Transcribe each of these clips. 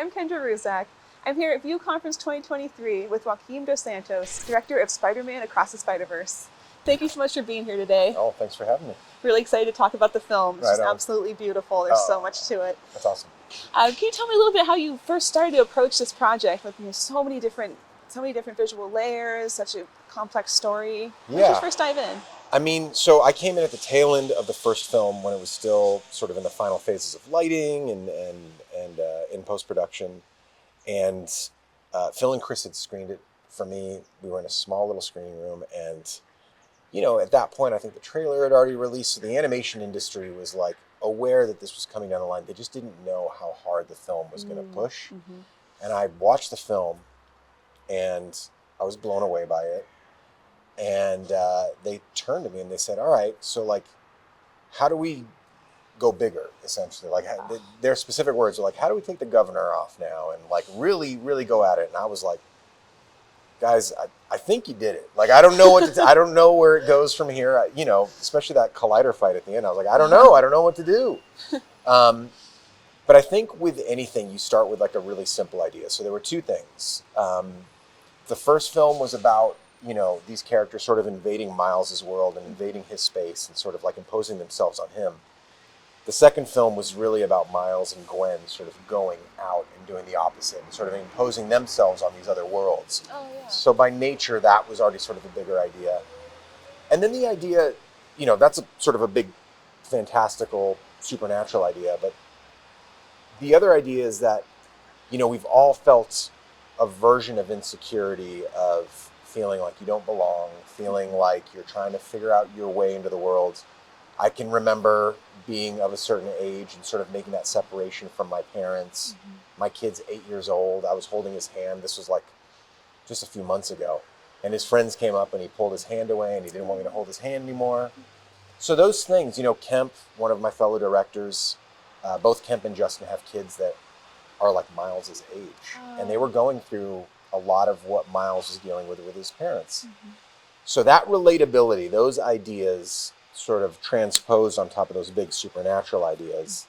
I'm Kendra Ruczak. I'm here at View Conference 2023 with Joaquim Dos Santos, director of Spider-Man Across the Spiderverse. Thank you so much for being here today. Oh, thanks for having me. Really excited to talk about the film. It's just absolutely beautiful. There's so much to it. That's awesome. Can you tell me a little bit how you first started to approach this project with so many different visual layers, such a complex story? When did you first dive in? I mean, so I came in at the tail end of the first film when it was still sort of in the final phases of lighting and in post-production. And Phil and Chris had screened it for me. We were in a small little screening room, and you know, at that point, I think the trailer had already released, so the animation industry was like aware that this was coming down the line. They just didn't know how hard the film was going to push. Mm-hmm. And I watched the film, and I was blown away by it. And they turned to me and they said, all right, so like, how do we go bigger, essentially? Like, their specific words were like, how do we take the governor off now and like really, really go at it? And I was like, guys, I think you did it. Like, I don't know what to I don't know where it goes from here. You know, especially that collider fight at the end. I was like, I don't know what to do. But I think with anything, you start with like a really simple idea. So there were two things. The first film was about, you know, these characters sort of invading Miles's world and invading his space and sort of like imposing themselves on him. The second film was really about Miles and Gwen sort of going out and doing the opposite and sort of imposing themselves on these other worlds. Oh, yeah. So by nature, that was already sort of a bigger idea. And then the idea, you know, that's sort of a big, fantastical, supernatural idea. But the other idea is that, you know, we've all felt a version of insecurity of feeling like you don't belong, feeling like you're trying to figure out your way into the world. I can remember being of a certain age and sort of making that separation from my parents. Mm-hmm. My kid's 8 years old. I was holding his hand. This was like just a few months ago. And his friends came up and he pulled his hand away and he didn't want me to hold his hand anymore. So those things, you know, Kemp, one of my fellow directors, both Kemp and Justin have kids that are like Miles's age. And they were going through a lot of what Miles was dealing with his parents. Mm-hmm. So that relatability, those ideas sort of transposed on top of those big supernatural ideas,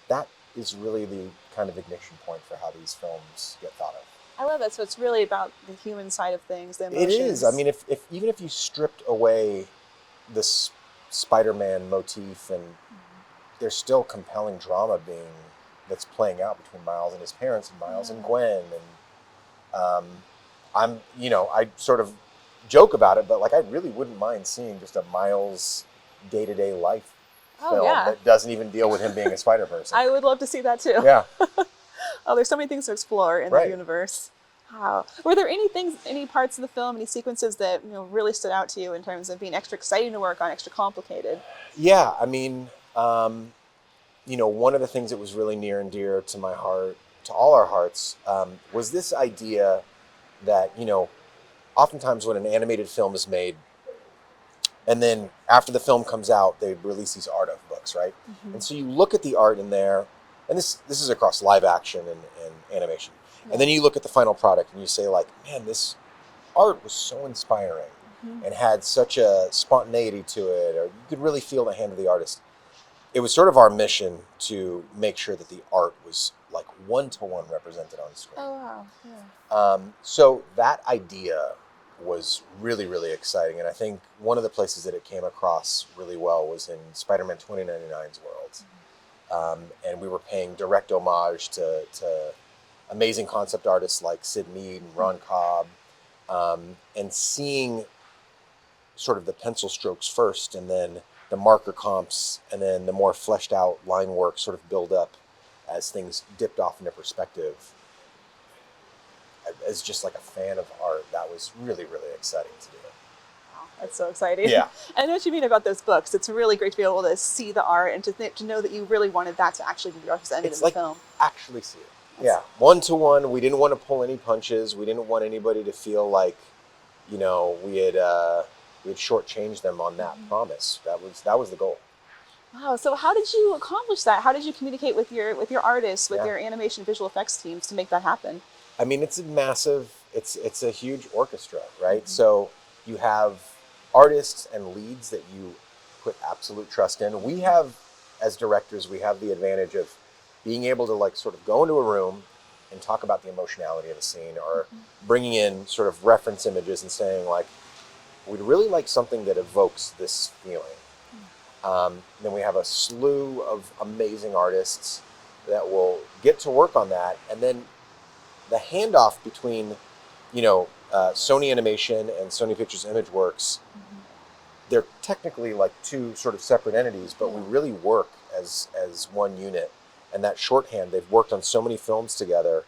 that is really the kind of ignition point for how these films get thought of. I love that. So it's really about the human side of things, the emotions. It is. I mean, if even if you stripped away this Spider-Man motif, and there's still compelling drama that's playing out between Miles and his parents and Miles and Gwen, and I sort of joke about it, but like I really wouldn't mind seeing just a Miles day-to-day life film that doesn't even deal with him being a spider person. I would love to see that too. Yeah. Oh, there's so many things to explore in the universe. Wow. Were there any parts of the film, any sequences that really stood out to you in terms of being extra exciting to work on, extra complicated? Yeah, I mean, one of the things that was really near and dear to my heart, to all our hearts, was this idea that, oftentimes when an animated film is made, and then after the film comes out, they release these art of books, right? Mm-hmm. And so you look at the art in there, and this is across live action and animation. Yeah. And then you look at the final product and you say like, man, this art was so inspiring and had such a spontaneity to it, or you could really feel the hand of the artist. It was sort of our mission to make sure that the art was like one-to-one represented on screen. Oh, wow. Yeah. So that idea was really, really exciting. And I think one of the places that it came across really well was in Spider-Man 2099's world. And we were paying direct homage to amazing concept artists like Sid Mead and Ron Cobb, and seeing sort of the pencil strokes first, and then the marker comps, and then the more fleshed out line work sort of build up as things dipped off into perspective. As just like a fan of art, that was really, really exciting to do. Wow, that's so exciting. Yeah. I know what you mean about those books. It's really great to be able to see the art and to know that you really wanted that to actually be represented in the film. Actually see it. Yeah, one-to-one. We didn't want to pull any punches. We didn't want anybody to feel like, we had shortchanged them on that promise. That was the goal. Wow. So how did you accomplish that? How did you communicate with your artists, with your animation visual effects teams to make that happen? I mean, it's a huge orchestra, right? Mm-hmm. So you have artists and leads that you put absolute trust in. We have, as directors, we have the advantage of being able to like sort of go into a room and talk about the emotionality of a scene, or bringing in sort of reference images and saying like, we'd really like something that evokes this feeling. Then we have a slew of amazing artists that will get to work on that, and then the handoff between, Sony Animation and Sony Pictures Imageworks, they're technically like two sort of separate entities, but we really work as one unit. And that shorthand, they've worked on so many films together,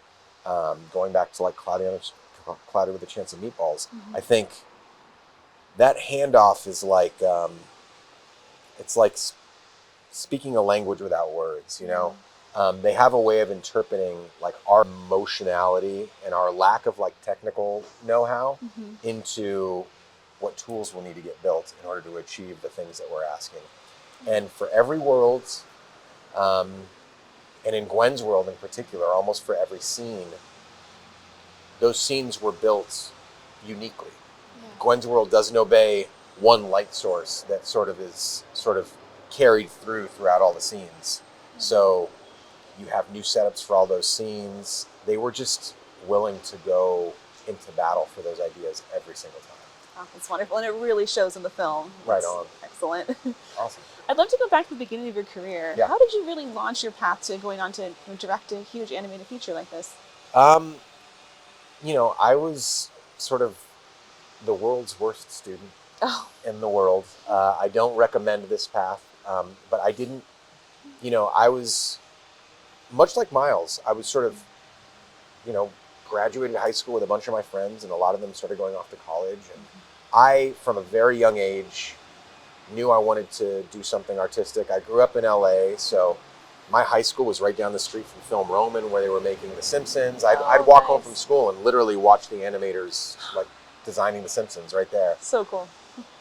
going back to like Cloudy with a Chance of Meatballs. I think that handoff is like, it's like speaking a language without words, They have a way of interpreting like our emotionality and our lack of like technical know-how into what tools will need to get built in order to achieve the things that we're asking. And for every world, and in Gwen's world in particular, almost for every scene, those scenes were built uniquely. Yeah. Gwen's world doesn't obey one light source that sort of carried throughout all the scenes. So you have new setups for all those scenes. They were just willing to go into battle for those ideas every single time. Oh, that's wonderful, and it really shows in the film. Right on. Excellent. Awesome. I'd love to go back to the beginning of your career. Yeah. How did you really launch your path to going on to direct a huge animated feature like this? I was sort of the world's worst student in the world. I don't recommend this path, but I didn't, I was, much like Miles, I was sort of, graduated high school with a bunch of my friends, and a lot of them started going off to college. And I, from a very young age, knew I wanted to do something artistic. I grew up in LA, so my high school was right down the street from Film Roman, where they were making The Simpsons. I'd walk home from school and literally watch the animators like designing The Simpsons right there. So cool.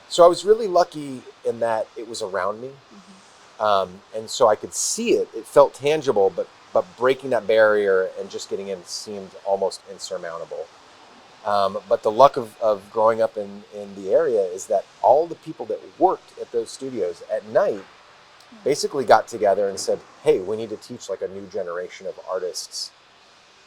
So I was really lucky in that it was around me. And so I could see it. It felt tangible, but breaking that barrier and just getting in seemed almost insurmountable. But the luck of growing up in the area is that all the people that worked at those studios at night basically got together and said, hey, we need to teach like a new generation of artists.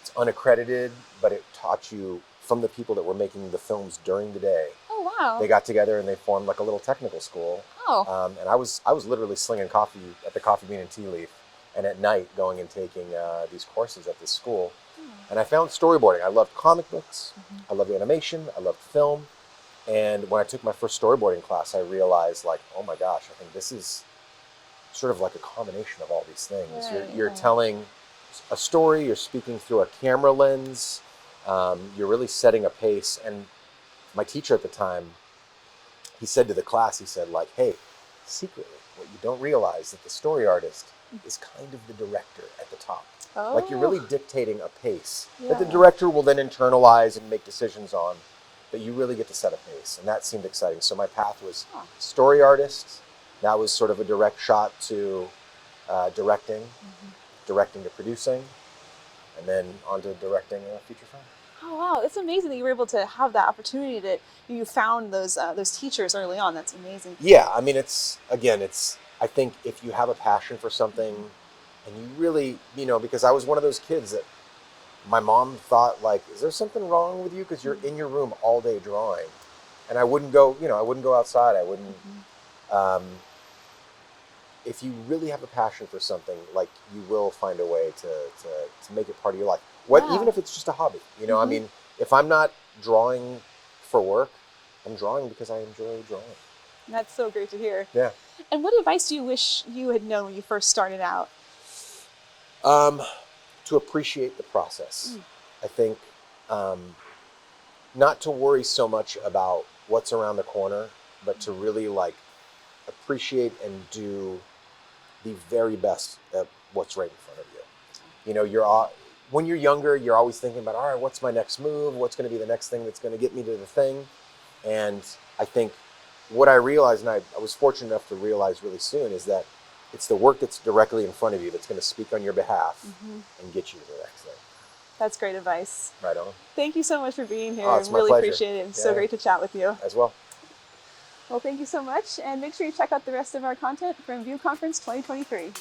It's unaccredited, but it taught you from the people that were making the films during the day. Oh, wow. They got together and they formed like a little technical school. Oh. And I was literally slinging coffee at the Coffee Bean and Tea Leaf, and at night going and taking these courses at this school. And I found storyboarding. I loved comic books. I loved animation. I loved film. And when I took my first storyboarding class, I realized like, oh my gosh, I think this is sort of like a combination of all these things. Right, you're telling a story, you're speaking through a camera lens, you're really setting a pace. And my teacher at the time, he said to the class, he said like, hey, secretly, what you don't realize that the story artist is kind of the director at the top. Oh. Like you're really dictating a pace that the director will then internalize and make decisions on, but you really get to set a pace. And that seemed exciting. So my path was story artist. That was sort of a direct shot to directing to producing, and then on to directing a feature film. Oh, wow. It's amazing that you were able to have that opportunity that you found those teachers early on. That's amazing. Yeah. I mean, I think if you have a passion for something and you really, because I was one of those kids that my mom thought like, is there something wrong with you? Because you're in your room all day drawing. And I wouldn't go outside. I wouldn't, if you really have a passion for something, like you will find a way to make it part of your life. Even if it's just a hobby, I mean, if I'm not drawing for work, I'm drawing because I enjoy drawing. That's so great to hear. Yeah. And what advice do you wish you had known when you first started out? To appreciate the process. I think not to worry so much about what's around the corner, but to really like appreciate and do the very best at what's right in front of you. When you're younger, you're always thinking about, all right, what's my next move? What's going to be the next thing that's going to get me to the thing? And I think what I realized, and I was fortunate enough to realize really soon, is that it's the work that's directly in front of you that's going to speak on your behalf and get you to the next thing. That's great advice. Right on. Thank you so much for being here. Oh, it's my really pleasure. Appreciate it. It's so great to chat with you. As well. Well, thank you so much. And make sure you check out the rest of our content from View Conference 2023.